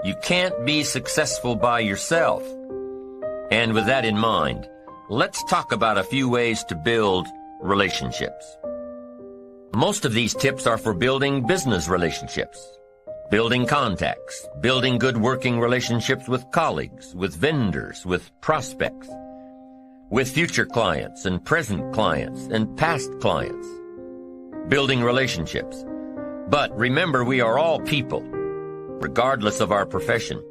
You can't be successful by yourself. And with that in mind, let's talk about a few ways to build relationships. Most of these tips are for building business relationships, building contacts, building good working relationships with colleagues, with vendors, with prospects, with future clients and present clients and past clients. Building relationships. But remember, we are all people, regardless of our profession.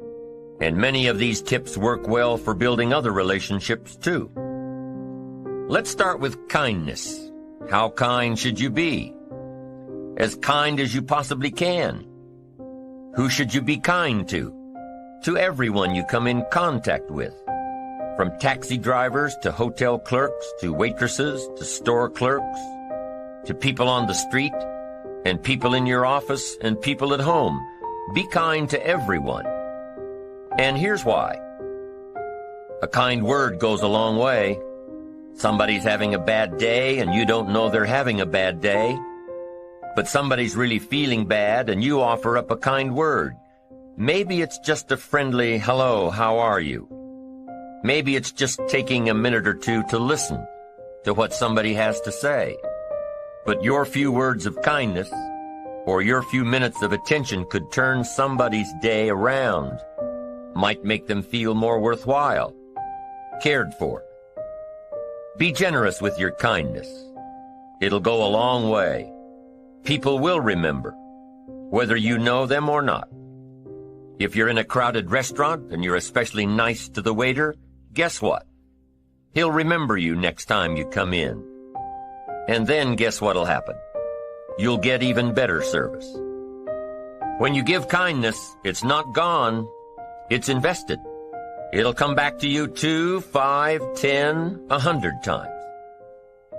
And many of these tips work well for building other relationships too. Let's start with kindness. How kind should you be? As kind as you possibly can. Who should you be kind to? To everyone you come in contact with. From taxi drivers to hotel clerks to waitresses to store clerks to people on the street and people in your office and people at home. Be kind to everyone. And here's why. A kind word goes a long way. Somebody's having a bad day and you don't know they're having a bad day. But somebody's really feeling bad and you offer up a kind word. Maybe it's just a friendly, hello, how are you? Maybe it's just taking a minute or two to listen to what somebody has to say. But your few words of kindness or your few minutes of attention could turn somebody's day around. Might make them feel more worthwhile, cared for. Be generous with your kindness. It'll go a long way. People will remember, whether you know them or not. If you're in a crowded restaurant and you're especially nice to the waiter, guess what? He'll remember you next time you come in. And then guess what'll happen? You'll get even better service. When you give kindness, it's not gone. It's invested. It'll come back to you 2, 5, 10, 100 times.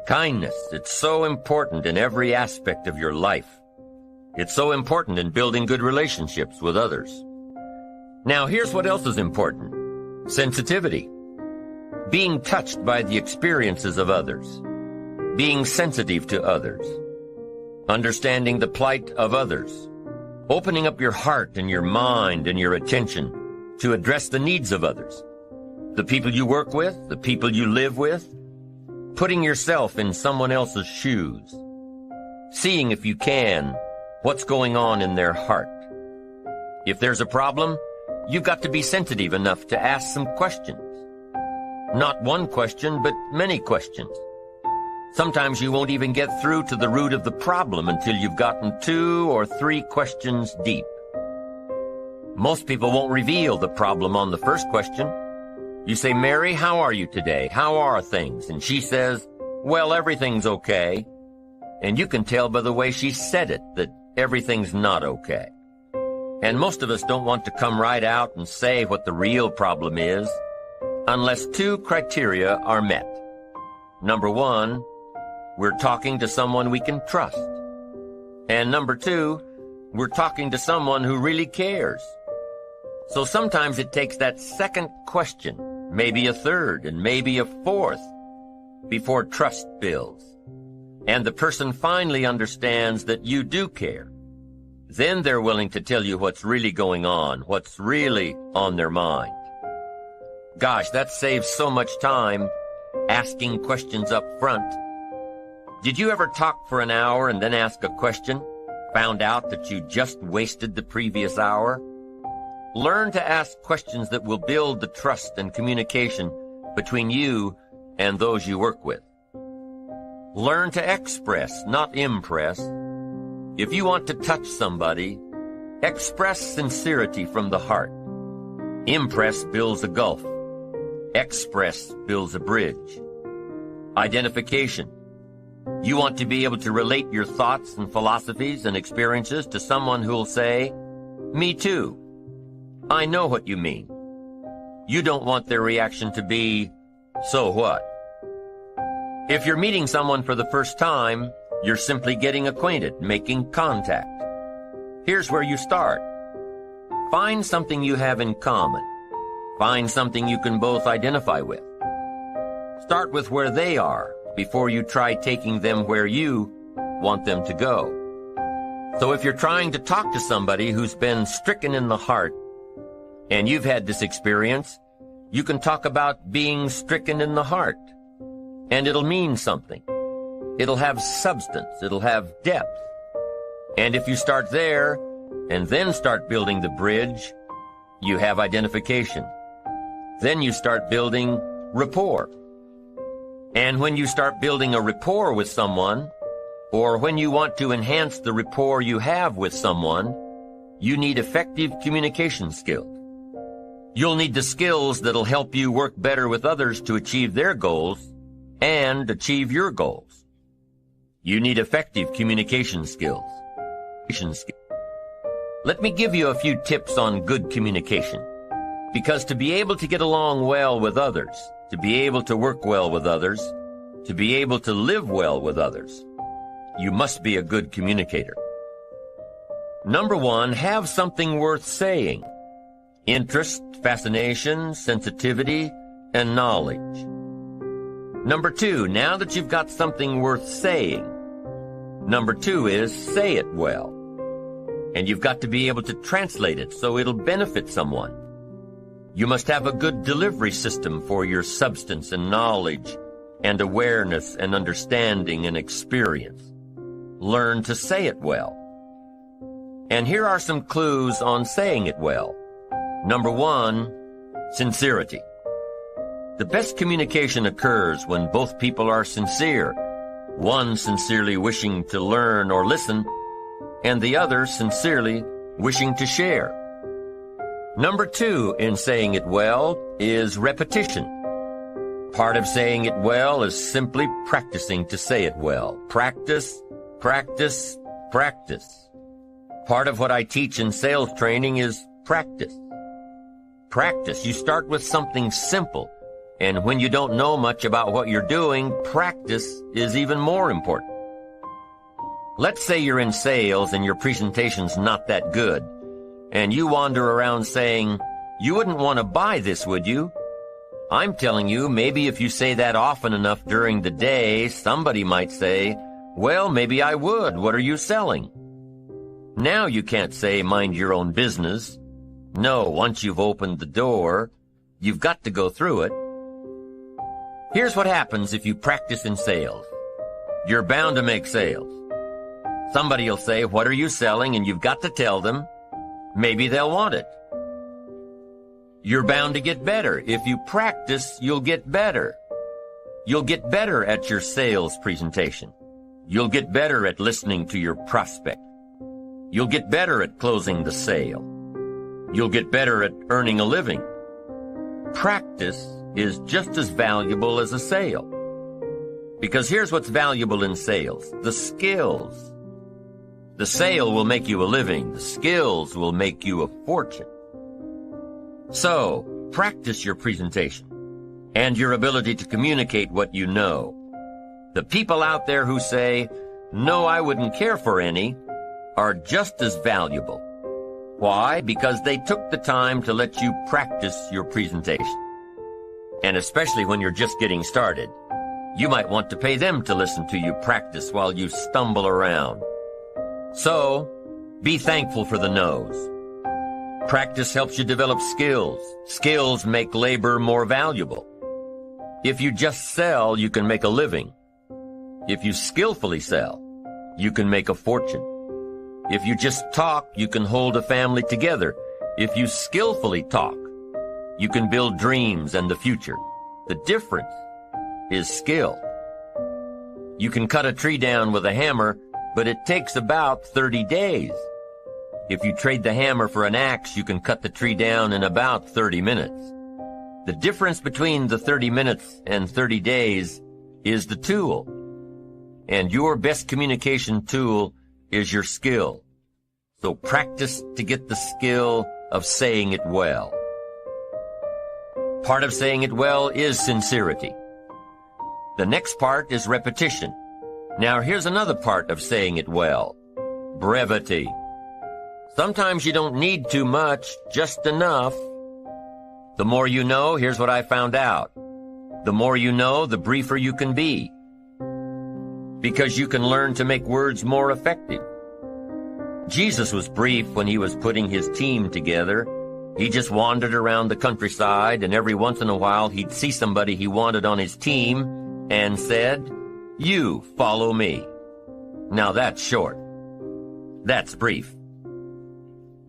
Kindness, it's so important in every aspect of your life. It's so important in building good relationships with others. Now, here's what else is important. Sensitivity. Being touched by the experiences of others. Being sensitive to others. Understanding the plight of others. Opening up your heart and your mind and your attention to address the needs of others. The people you work with, the people you live with. Putting yourself in someone else's shoes. Seeing, if you can, what's going on in their heart. If there's a problem, you've got to be sensitive enough to ask some questions. Not one question, but many questions. Sometimes you won't even get through to the root of the problem until you've gotten 2 or 3 questions deep. Most people won't reveal the problem on the first question. You say, Mary, how are you today? How are things? And she says, well, everything's okay. And you can tell by the way she said it that everything's not okay. And most of us don't want to come right out and say what the real problem is unless 2 criteria are met. Number 1, we're talking to someone we can trust. And number 2, we're talking to someone who really cares. So sometimes it takes that second question, maybe a third, and maybe a fourth, before trust builds. And the person finally understands that you do care. Then they're willing to tell you what's really going on, what's really on their mind. Gosh, that saves so much time asking questions up front. Did you ever talk for an hour and then ask a question? Found out that you just wasted the previous hour? Learn to ask questions that will build the trust and communication between you and those you work with. Learn to express, not impress. If you want to touch somebody, express sincerity from the heart. Impress builds a gulf. Express builds a bridge. Identification. You want to be able to relate your thoughts and philosophies and experiences to someone who'll say, me too. I know what you mean. You don't want their reaction to be, so what? If you're meeting someone for the first time, you're simply getting acquainted, making contact. Here's where you start. Find something you have in common. Find something you can both identify with. Start with where they are before you try taking them where you want them to go. So if you're trying to talk to somebody who's been stricken in the heart and you've had this experience, you can talk about being stricken in the heart, and it'll mean something. It'll have substance. It'll have depth. And if you start there and then start building the bridge, you have identification. Then you start building rapport. And when you start building a rapport with someone, or when you want to enhance the rapport you have with someone, you need effective communication skills. You'll need the skills that'll help you work better with others to achieve their goals and achieve your goals. You need effective communication skills. Let me give you a few tips on good communication. Because to be able to get along well with others, to be able to work well with others, to be able to live well with others, you must be a good communicator. Number one, have something worth saying. Interest, fascination, sensitivity, and knowledge. Number two, now that you've got something worth saying, number two is say it well. And you've got to be able to translate it so it'll benefit someone. You must have a good delivery system for your substance and knowledge and awareness and understanding and experience. Learn to say it well. And here are some clues on saying it well. Number one, sincerity. The best communication occurs when both people are sincere, one sincerely wishing to learn or listen, and the other sincerely wishing to share. Number two in saying it well is repetition. Part of saying it well is simply practicing to say it well. Practice, practice, practice. Part of what I teach in sales training is practice. Practice. You start with something simple, and when you don't know much about what you're doing, practice is even more important. Let's say you're in sales and your presentation's not that good, and you wander around saying, "You wouldn't want to buy this, would you?" I'm telling you, maybe if you say that often enough during the day, somebody might say, "Well, maybe I would. What are you selling?" Now you can't say, "Mind your own business." No, once you've opened the door, you've got to go through it. Here's what happens if you practice in sales. You're bound to make sales. Somebody will say, "What are you selling?" and you've got to tell them. Maybe they'll want it. You're bound to get better. If you practice, you'll get better. You'll get better at your sales presentation. You'll get better at listening to your prospect. You'll get better at closing the sale. You'll get better at earning a living. Practice is just as valuable as a sale. Because here's what's valuable in sales: the skills. The sale will make you a living. The skills will make you a fortune. So, practice your presentation and your ability to communicate what you know. The people out there who say, "No, I wouldn't care for any," are just as valuable. Why? Because they took the time to let you practice your presentation. And especially when you're just getting started, you might want to pay them to listen to you practice while you stumble around. So, be thankful for the no's. Practice helps you develop skills. Skills make labor more valuable. If you just sell, you can make a living. If you skillfully sell, you can make a fortune. If you just talk, you can hold a family together. If you skillfully talk, you can build dreams and the future. The difference is skill. You can cut a tree down with a hammer, but it takes about 30 days. If you trade the hammer for an axe, you can cut the tree down in about 30 minutes. The difference between the 30 minutes and 30 days is the tool. And your best communication tool is your skill. So practice to get the skill of saying it well. Part of saying it well is sincerity. The next part is repetition. Now here's another part of saying it well: brevity. Sometimes you don't need too much, just enough. The more you know, here's what I found out. The more you know, the briefer you can be. Because you can learn to make words more effective. Jesus was brief when he was putting his team together, He just wandered around the countryside, and every once in a while he'd see somebody he wanted on his team and said, "You follow me." Now that's short. That's brief.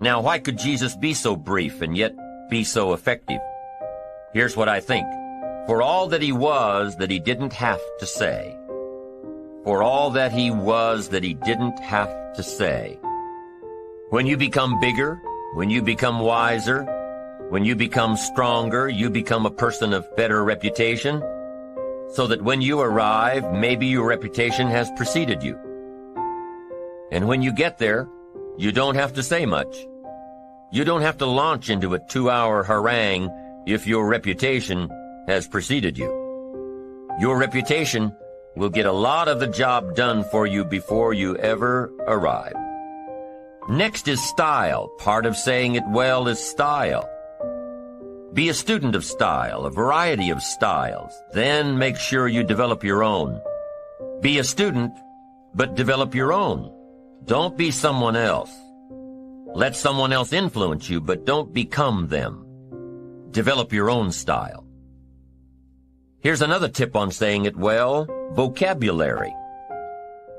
Now, why could Jesus be so brief and yet be so effective? Here's what I think. For all that he was that he didn't have to say. For all that he was that he didn't have to say. When you become bigger, when you become wiser, when you become stronger, you become a person of better reputation, so that when you arrive, maybe your reputation has preceded you. And when you get there, you don't have to say much. You don't have to launch into a 2-hour harangue if your reputation has preceded you. Your reputation will get a lot of the job done for you before you ever arrive. Next is style. Part of saying it well is style. Be a student of style, a variety of styles. Then make sure you develop your own. Be a student, but develop your own. Don't be someone else. Let someone else influence you, but don't become them. Develop your own style. Here's another tip on saying it well: vocabulary.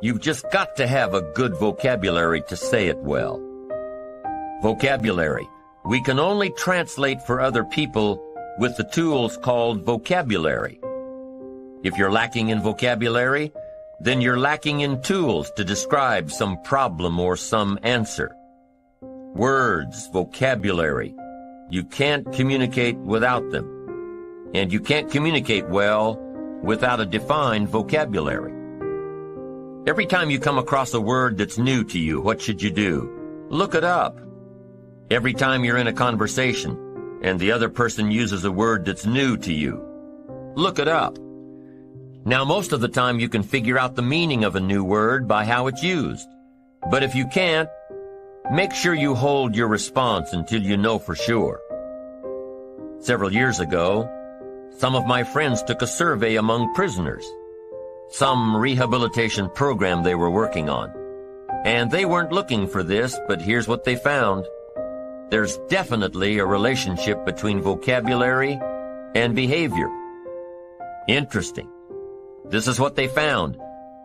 You've just got to have a good vocabulary to say it well. Vocabulary. We can only translate for other people with the tools called vocabulary. If you're lacking in vocabulary, then you're lacking in tools to describe some problem or some answer. Words, vocabulary. You can't communicate without them. And you can't communicate well without a defined vocabulary. Every time you come across a word that's new to you, what should you do? Look it up. Every time you're in a conversation and the other person uses a word that's new to you, look it up. Now, most of the time you can figure out the meaning of a new word by how it's used. But if you can't, make sure you hold your response until you know for sure. Several years ago, some of my friends took a survey among prisoners, some rehabilitation program they were working on. And they weren't looking for this, but here's what they found. There's definitely a relationship between vocabulary and behavior. Interesting. This is what they found.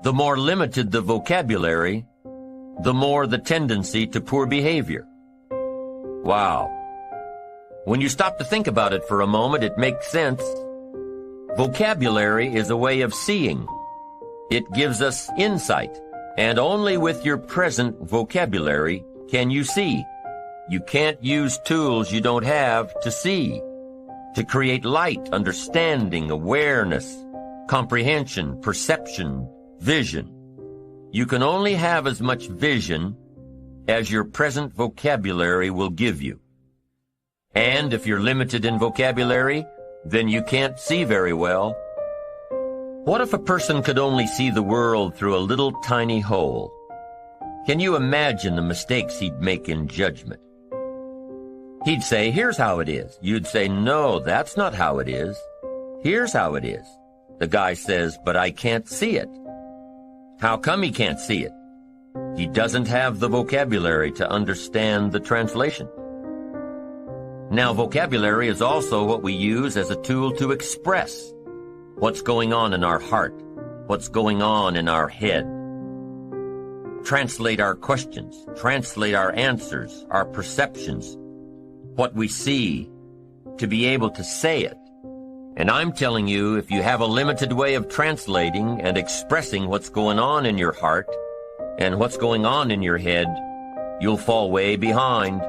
The more limited the vocabulary, the more the tendency to poor behavior. Wow. When you stop to think about it for a moment, it makes sense. Vocabulary is a way of seeing. It gives us insight, and only with your present vocabulary can you see. You can't use tools you don't have to see, to create light, understanding, awareness, comprehension, perception, vision. You can only have as much vision as your present vocabulary will give you. And if you're limited in vocabulary, then you can't see very well. What if a person could only see the world through a little tiny hole? Can you imagine the mistakes he'd make in judgment? He'd say, "Here's how it is." You'd say, "No, that's not how it is. Here's how it is." The guy says, "But I can't see it." How come he can't see it? He doesn't have the vocabulary to understand the translation. Now, vocabulary is also what we use as a tool to express what's going on in our heart, what's going on in our head. Translate our questions, translate our answers, our perceptions, what we see, to be able to say it. And I'm telling you, if you have a limited way of translating and expressing what's going on in your heart and what's going on in your head, you'll fall way behind.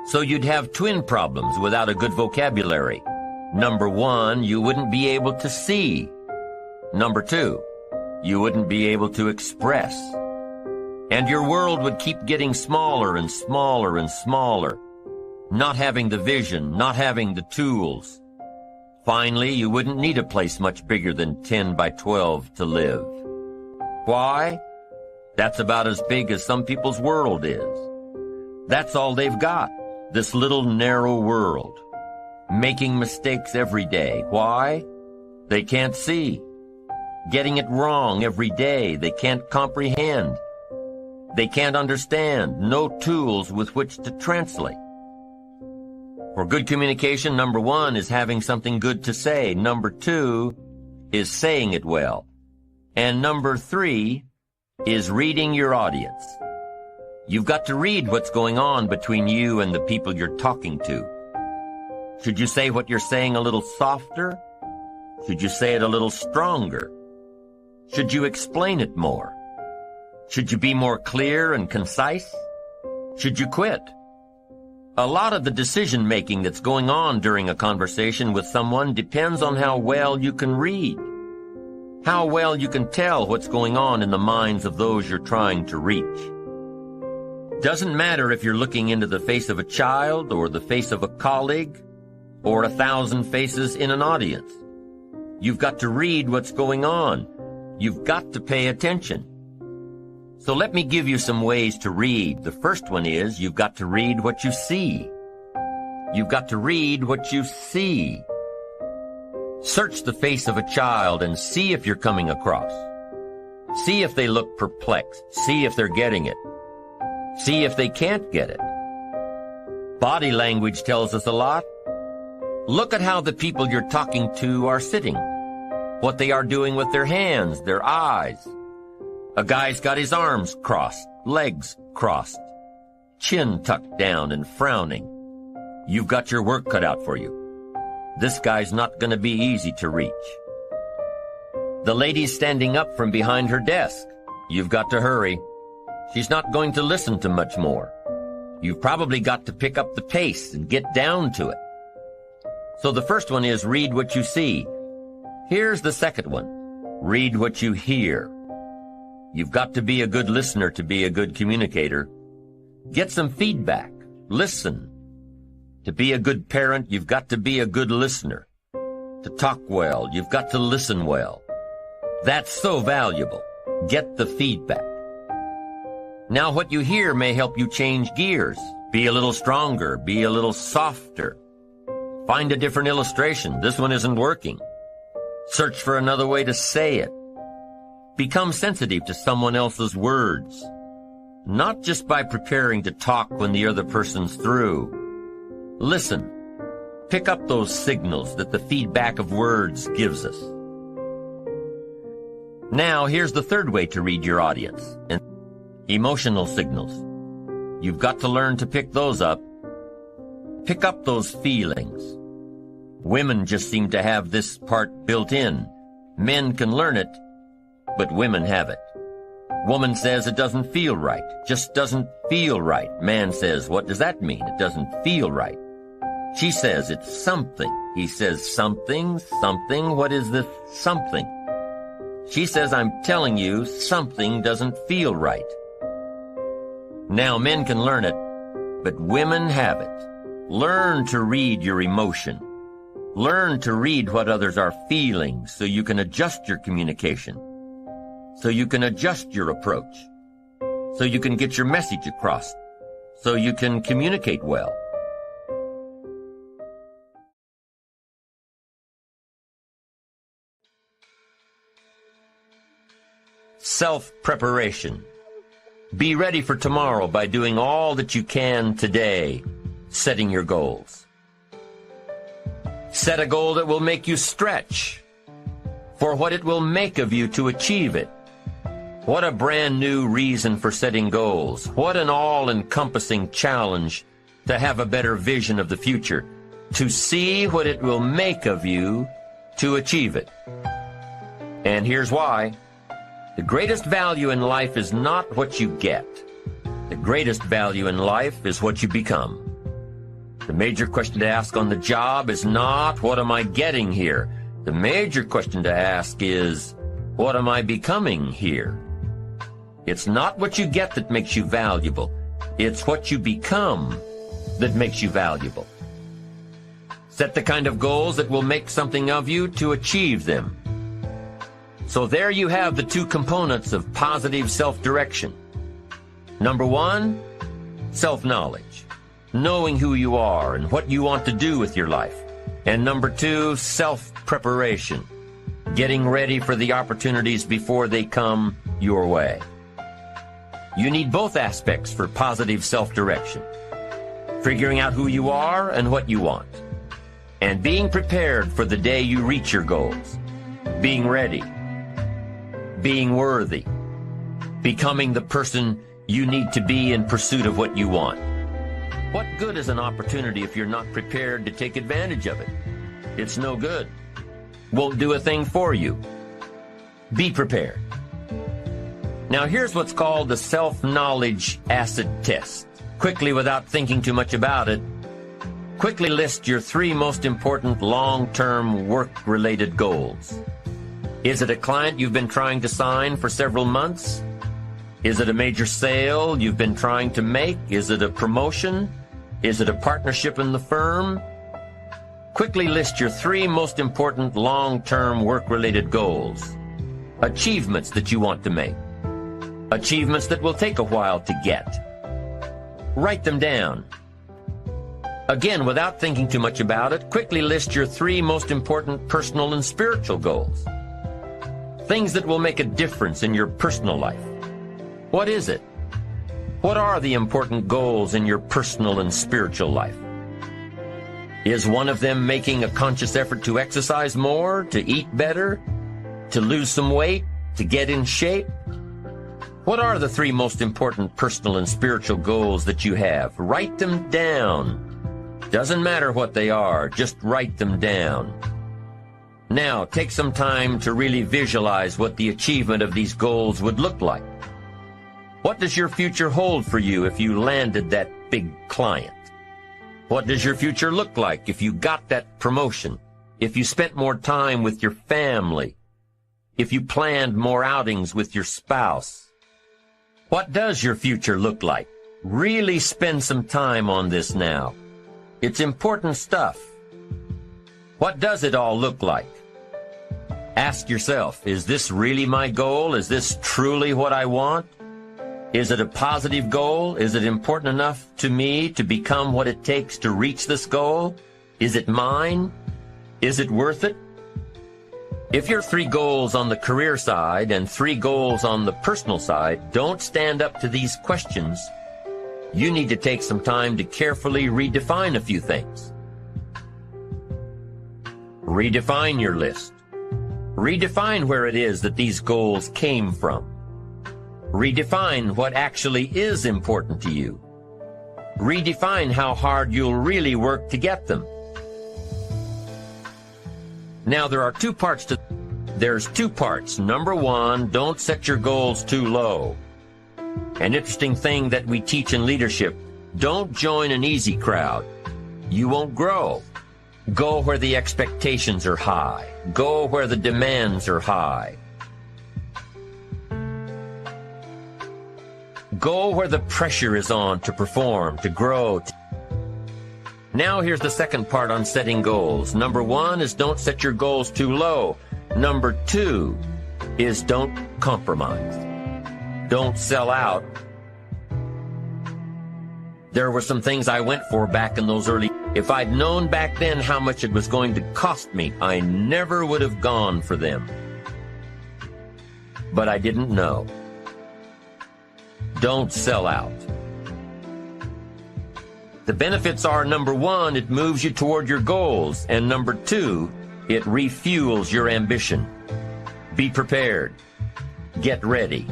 So you'd have twin problems without a good vocabulary. Number one, you wouldn't be able to see. Number two, you wouldn't be able to express. And your world would keep getting smaller and smaller and smaller, not having the vision, not having the tools. Finally, you wouldn't need a place much bigger than 10 by 12 to live. Why? That's about as big as some people's world is. That's all they've got, this little narrow world, making mistakes every day. Why? They can't see. Getting it wrong every day. They can't comprehend. They can't understand. No tools with which to translate. For good communication, number 1 is having something good to say. Number 2 is saying it well. And number 3 is reading your audience. You've got to read what's going on between you and the people you're talking to. Should you say what you're saying a little softer? Should you say it a little stronger? Should you explain it more? Should you be more clear and concise? Should you quit? A lot of the decision-making that's going on during a conversation with someone depends on how well you can read, how well you can tell what's going on in the minds of those you're trying to reach. Doesn't matter if you're looking into the face of a child or the face of a colleague or 1,000 faces in an audience. You've got to read what's going on. You've got to pay attention. So let me give you some ways to read. The first one is you've got to read what you see. You've got to read what you see. Search the face of a child and see if you're coming across. See if they look perplexed. See if they're getting it. See if they can't get it. Body language tells us a lot. Look at how the people you're talking to are sitting, what they are doing with their hands, their eyes. A guy's got his arms crossed, legs crossed, chin tucked down and frowning. You've got your work cut out for you. This guy's not going to be easy to reach. The lady's standing up from behind her desk. You've got to hurry. She's not going to listen to much more. You've probably got to pick up the pace and get down to it. So the first one is read what you see. Here's the second one. Read what you hear. You've got to be a good listener to be a good communicator. Get some feedback. Listen. To be a good parent, you've got to be a good listener. To talk well, you've got to listen well. That's so valuable. Get the feedback. Now what you hear may help you change gears. Be a little stronger. Be a little softer. Find a different illustration. This one isn't working. Search for another way to say it. Become sensitive to someone else's words, not just by preparing to talk when the other person's through. Listen. Pick up those signals that the feedback of words gives us. Now, here's the third way to read your audience. Emotional signals. You've got to learn to pick those up. Pick up those feelings. Women just seem to have this part built in. Men can learn it, but women have it. Woman says it doesn't feel right. Just doesn't feel right. Man says, what does that mean? It doesn't feel right. She says it's something. He says something, something. What is this something? She says, I'm telling you, something doesn't feel right. Now, men can learn it, but women have it. Learn to read your emotion. Learn to read what others are feeling so you can adjust your communication, so you can adjust your approach, so you can get your message across, so you can communicate well. Self-preparation. Be ready for tomorrow by doing all that you can today, setting your goals. Set a goal that will make you stretch for what it will make of you to achieve it. What a brand new reason for setting goals. What an all-encompassing challenge to have a better vision of the future, to see what it will make of you to achieve it. And here's why. The greatest value in life is not what you get. The greatest value in life is what you become. The major question to ask on the job is not, what am I getting here? The major question to ask is, what am I becoming here? It's not what you get that makes you valuable. It's what you become that makes you valuable. Set the kind of goals that will make something of you to achieve them. So there you have the two components of positive self-direction. Number one, self-knowledge, knowing who you are and what you want to do with your life. And number two, self-preparation, getting ready for the opportunities before they come your way. You need both aspects for positive self-direction. figuring out who you are and what you want, and being prepared for the day you reach your goals, being ready, being worthy, becoming the person you need to be in pursuit of what you want. What good is an opportunity if you're not prepared to take advantage of it? It's no good. Won't do a thing for you. Be prepared. Now here's what's called the self-knowledge acid test. Quickly, without thinking too much about it, quickly list your 3 most important long-term work-related goals. Is it a client you've been trying to sign for several months? Is it a major sale you've been trying to make? Is it a promotion? Is it a partnership in the firm? Quickly list your 3 most important long-term work-related goals. Achievements that you want to make. Achievements that will take a while to get. Write them down. Again, without thinking too much about it, quickly list your 3 most important personal and spiritual goals. Things that will make a difference in your personal life. What is it? What are the important goals in your personal and spiritual life? Is one of them making a conscious effort to exercise more, to eat better, to lose some weight, to get in shape? What are the 3 most important personal and spiritual goals that you have? Write them down. Doesn't matter what they are, just write them down. Now, take some time to really visualize what the achievement of these goals would look like. What does your future hold for you if you landed that big client? What does your future look like if you got that promotion? If you spent more time with your family? If you planned more outings with your spouse? What does your future look like? Really spend some time on this now. It's important stuff. What does it all look like? Ask yourself, is this really my goal? Is this truly what I want? Is it a positive goal? Is it important enough to me to become what it takes to reach this goal? Is it mine? Is it worth it? If your 3 goals on the career side and 3 goals on the personal side don't stand up to these questions, you need to take some time to carefully redefine a few things. Redefine your list. Redefine where it is that these goals came from. Redefine what actually is important to you. Redefine how hard you'll really work to get them. Now, there's 2 parts. Number 1, don't set your goals too low. An interesting thing that we teach in leadership, don't join an easy crowd. You won't grow. Go where the expectations are high. Go where the demands are high. Go where the pressure is on to perform, to grow. Now here's the second part on setting goals. Number 1 is don't set your goals too low. Number 2 is don't compromise. Don't sell out. There were some things I went for back in those early. If I'd known back then how much it was going to cost me, I never would have gone for them. But I didn't know. Don't sell out. The benefits are, number 1, it moves you toward your goals, and number 2, it refuels your ambition. Be prepared. Get ready.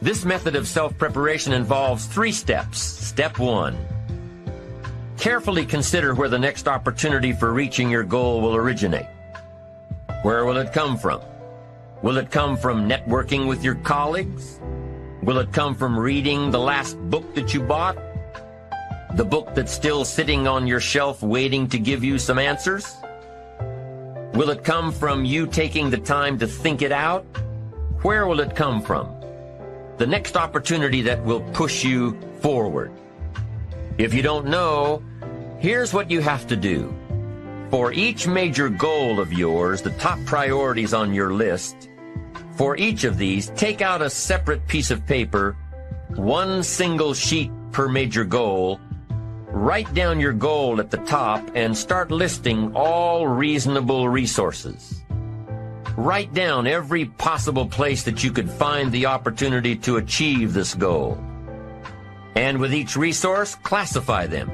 This method of self-preparation involves 3 steps. Step 1. Carefully consider where the next opportunity for reaching your goal will originate. Where will it come from? Will it come from networking with your colleagues? Will it come from reading the last book that you bought? The book that's still sitting on your shelf waiting to give you some answers? Will it come from you taking the time to think it out? Where will it come from? The next opportunity that will push you forward. If you don't know, here's what you have to do. For each major goal of yours, the top priorities on your list, for each of these, take out a separate piece of paper, 1 single sheet per major goal, write down your goal at the top, and start listing all reasonable resources. Write down every possible place that you could find the opportunity to achieve this goal. And with each resource, classify them.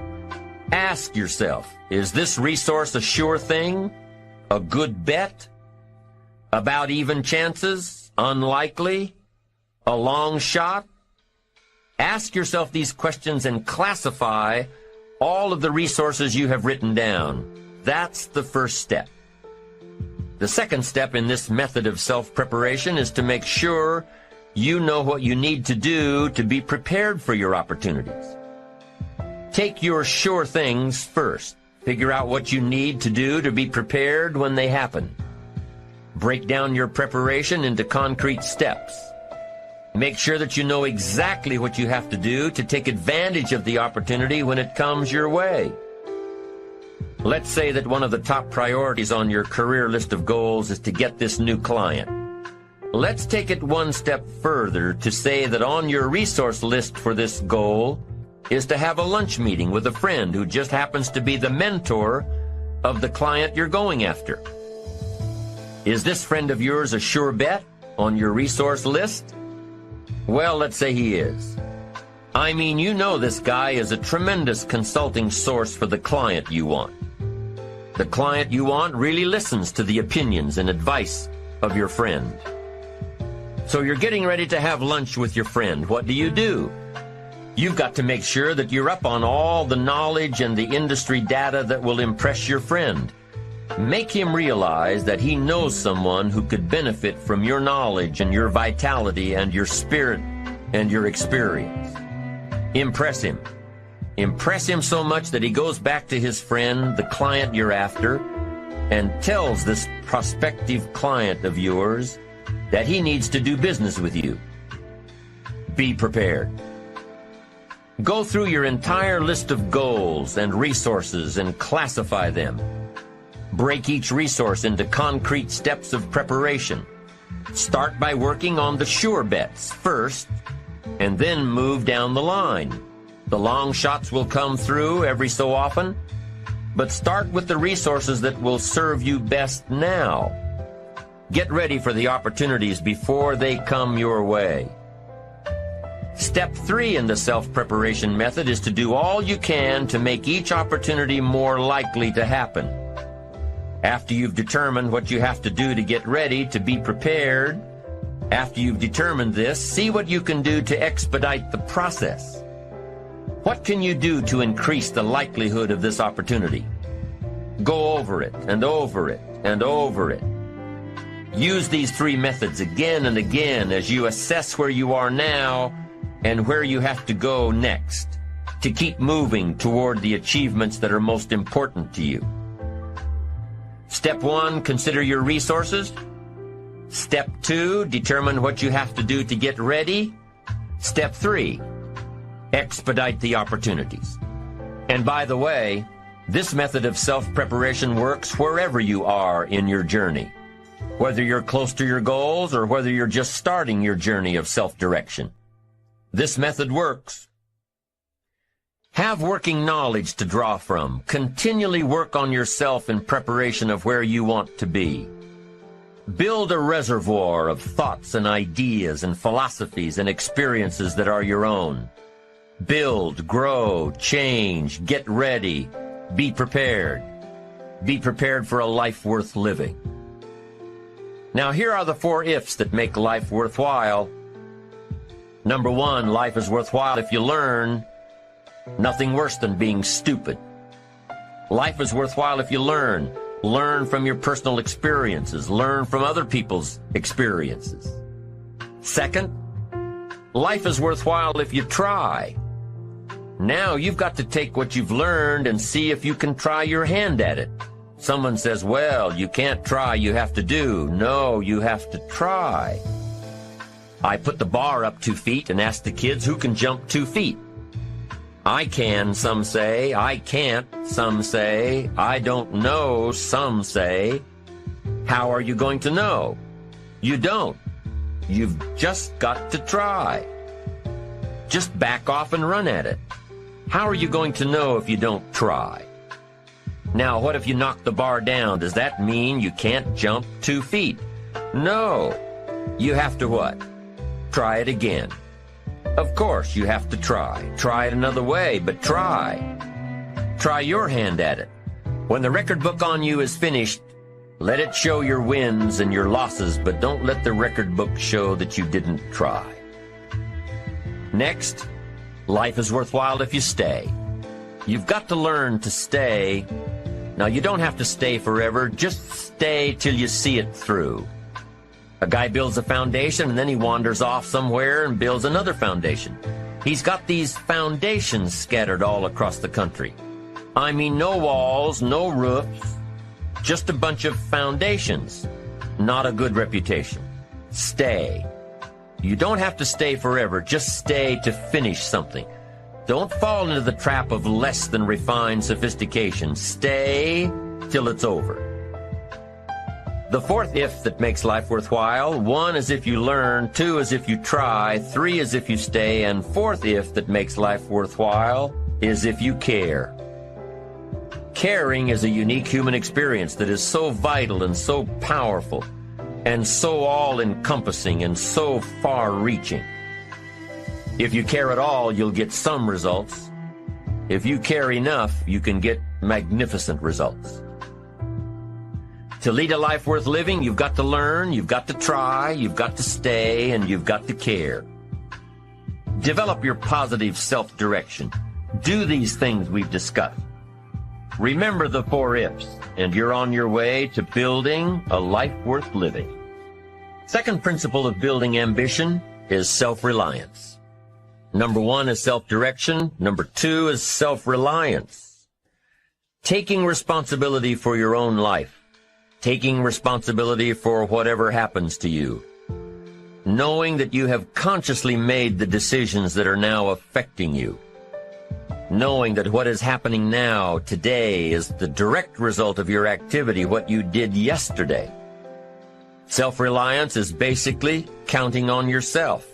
Ask yourself, is this resource a sure thing? A good bet? About even chances? Unlikely? A long shot? Ask yourself these questions and classify all of the resources you have written down. That's the first step. The second step in this method of self-preparation is to make sure you know what you need to do to be prepared for your opportunities. Take your sure things first. Figure out what you need to do to be prepared when they happen. Break down your preparation into concrete steps. Make sure that you know exactly what you have to do to take advantage of the opportunity when it comes your way. Let's say that one of the top priorities on your career list of goals is to get this new client. Let's take it one step further to say that on your resource list for this goal is to have a lunch meeting with a friend who just happens to be the mentor of the client you're going after. Is this friend of yours a sure bet on your resource list? Well, let's say he is. I mean, you know this guy is a tremendous consulting source for the client you want. The client you want really listens to the opinions and advice of your friend. So you're getting ready to have lunch with your friend. What do? You've got to make sure that you're up on all the knowledge and the industry data that will impress your friend. Make him realize that he knows someone who could benefit from your knowledge and your vitality and your spirit and your experience. Impress him. Impress him so much that he goes back to his friend, the client you're after, and tells this prospective client of yours that he needs to do business with you. Be prepared. Go through your entire list of goals and resources and classify them. Break each resource into concrete steps of preparation. Start by working on the sure bets first, and then move down the line. The long shots will come through every so often, but start with the resources that will serve you best now. Get ready for the opportunities before they come your way. Step 3 in the self-preparation method is to do all you can to make each opportunity more likely to happen. After you've determined what you have to do to get ready, to be prepared, after you've determined this, see what you can do to expedite the process. What can you do to increase the likelihood of this opportunity? Go over it and over it and over it. Use these 3 methods again and again as you assess where you are now and where you have to go next to keep moving toward the achievements that are most important to you. Step 1, consider your resources. Step 2, determine what you have to do to get ready. Step 3, expedite the opportunities. And by the way, this method of self-preparation works wherever you are in your journey, whether you're close to your goals or whether you're just starting your journey of self-direction. This method works. Have working knowledge to draw from. Continually work on yourself in preparation of where you want to be. Build a reservoir of thoughts and ideas and philosophies and experiences that are your own. Build, grow, change, get ready, be prepared. Be prepared for a life worth living. Now here are the 4 ifs that make life worthwhile. Number 1, life is worthwhile if you learn. Nothing worse than being stupid. Life is worthwhile if you learn. Learn from your personal experiences. Learn from other people's experiences. Second, life is worthwhile if you try. Now you've got to take what you've learned and see if you can try your hand at it. Someone says, well, you can't try, you have to do. No, you have to try. I put the bar up 2 feet and asked the kids who can jump 2 feet. I can, some say. I can't, some say. I don't know, some say. How are you going to know? You don't. You've just got to try. Just back off and run at it. How are you going to know if you don't try? Now, what if you knock the bar down? Does that mean you can't jump 2 feet? No. You have to what? Try it again. Of course, you have to try. Try it another way, but try. Try your hand at it. When the record book on you is finished, let it show your wins and your losses, but don't let the record book show that you didn't try. Next, life is worthwhile if you stay. You've got to learn to stay. Now, you don't have to stay forever. Just stay till you see it through. A guy builds a foundation, and then he wanders off somewhere and builds another foundation. He's got these foundations scattered all across the country. I mean, no walls, no roofs, just a bunch of foundations. Not a good reputation. Stay. You don't have to stay forever. Just stay to finish something. Don't fall into the trap of less than refined sophistication. Stay till it's over. The fourth if that makes life worthwhile: 1 is if you learn, 2 is if you try, 3 is if you stay, and fourth if that makes life worthwhile is if you care. Caring is a unique human experience that is so vital and so powerful and so all-encompassing and so far-reaching. If you care at all, you'll get some results. If you care enough, you can get magnificent results. To lead a life worth living, you've got to learn, you've got to try, you've got to stay, and you've got to care. Develop your positive self-direction. Do these things we've discussed. Remember the 4 ifs, and you're on your way to building a life worth living. Second principle of building ambition is self-reliance. Number 1 is self-direction. Number 2 is self-reliance. Taking responsibility for your own life. Taking responsibility for whatever happens to you. Knowing that you have consciously made the decisions that are now affecting you. Knowing that what is happening now, today, is the direct result of your activity, what you did yesterday. Self-reliance is basically counting on yourself.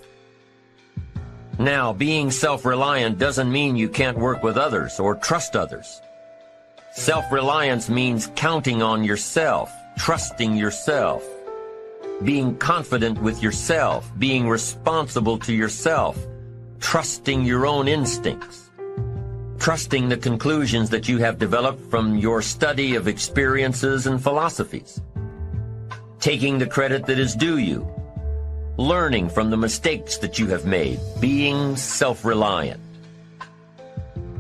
Now, being self-reliant doesn't mean you can't work with others or trust others. Self-reliance means counting on yourself, trusting yourself, being confident with yourself, being responsible to yourself, trusting your own instincts, trusting the conclusions that you have developed from your study of experiences and philosophies, taking the credit that is due you, learning from the mistakes that you have made, being self-reliant.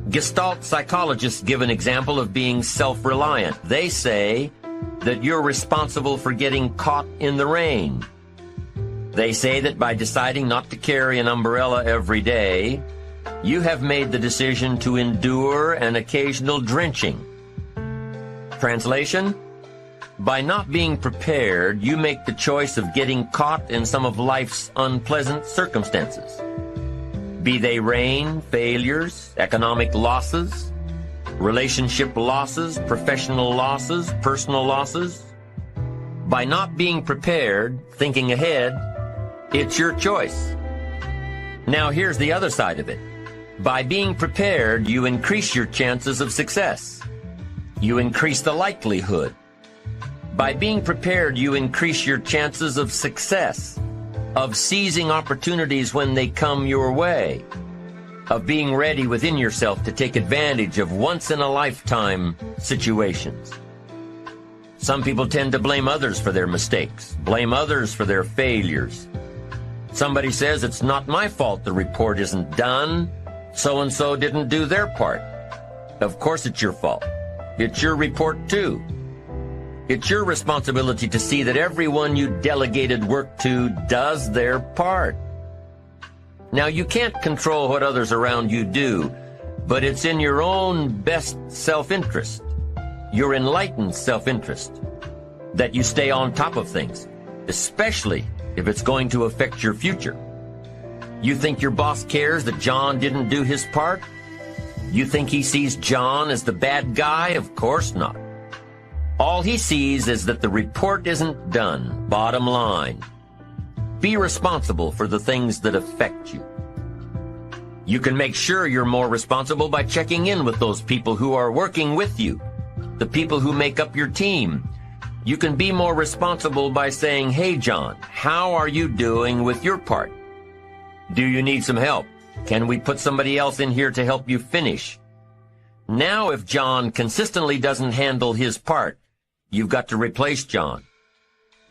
Gestalt psychologists give an example of being self-reliant. They say that you're responsible for getting caught in the rain. They say that by deciding not to carry an umbrella every day, you have made the decision to endure an occasional drenching. Translation: by not being prepared, you make the choice of getting caught in some of life's unpleasant circumstances. Be they rain, failures, economic losses, relationship losses, professional losses, personal losses. By not being prepared, thinking ahead, it's your choice. Now here's the other side of it. By being prepared, you increase your chances of success. You increase the likelihood. By being prepared, you increase your chances of success, of seizing opportunities when they come your way, of being ready within yourself to take advantage of once-in-a-lifetime situations. Some people tend to blame others for their mistakes, blame others for their failures. Somebody says, it's not my fault the report isn't done. So-and-so didn't do their part. Of course it's your fault. It's your report too. It's your responsibility to see that everyone you delegated work to does their part. Now, you can't control what others around you do, but it's in your own best self-interest, your enlightened self-interest, that you stay on top of things, especially if it's going to affect your future. You think your boss cares that John didn't do his part? You think he sees John as the bad guy? Of course not. All he sees is that the report isn't done, bottom line. Be responsible for the things that affect you. You can make sure you're more responsible by checking in with those people who are working with you, the people who make up your team. You can be more responsible by saying, hey, John, how are you doing with your part? Do you need some help? Can we put somebody else in here to help you finish? Now if John consistently doesn't handle his part, you've got to replace John.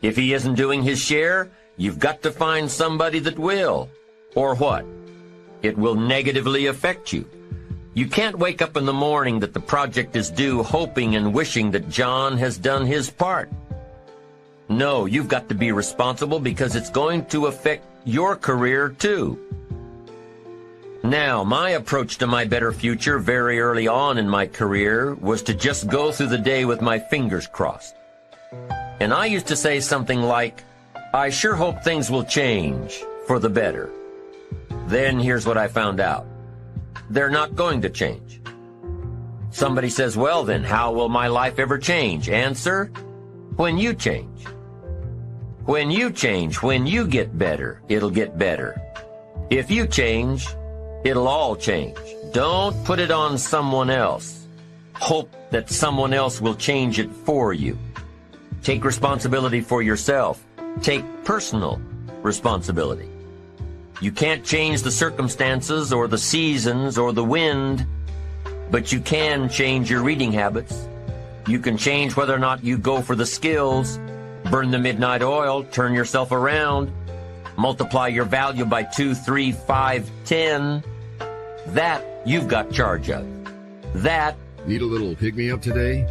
If he isn't doing his share, you've got to find somebody that will. Or what? It will negatively affect you. You can't wake up in the morning that the project is due hoping and wishing that John has done his part. No, you've got to be responsible because it's going to affect your career too. Now, my approach to my better future very early on in my career was to just go through the day with my fingers crossed. And I used to say something like, I sure hope things will change for the better. Then here's what I found out. They're not going to change. Somebody says, well then, how will my life ever change? Answer, when you change. When you change, when you get better, it'll get better. If you change, it'll all change. Don't put it on someone else. Hope that someone else will change it for you. Take responsibility for yourself. Take personal responsibility. You can't change the circumstances or the seasons or the wind, but you can change your reading habits. You can change whether or not you go for the skills, burn the midnight oil, turn yourself around, multiply your value by 2, 3, 5, 10. That you've got charge of. That Need a little pick-me-up today?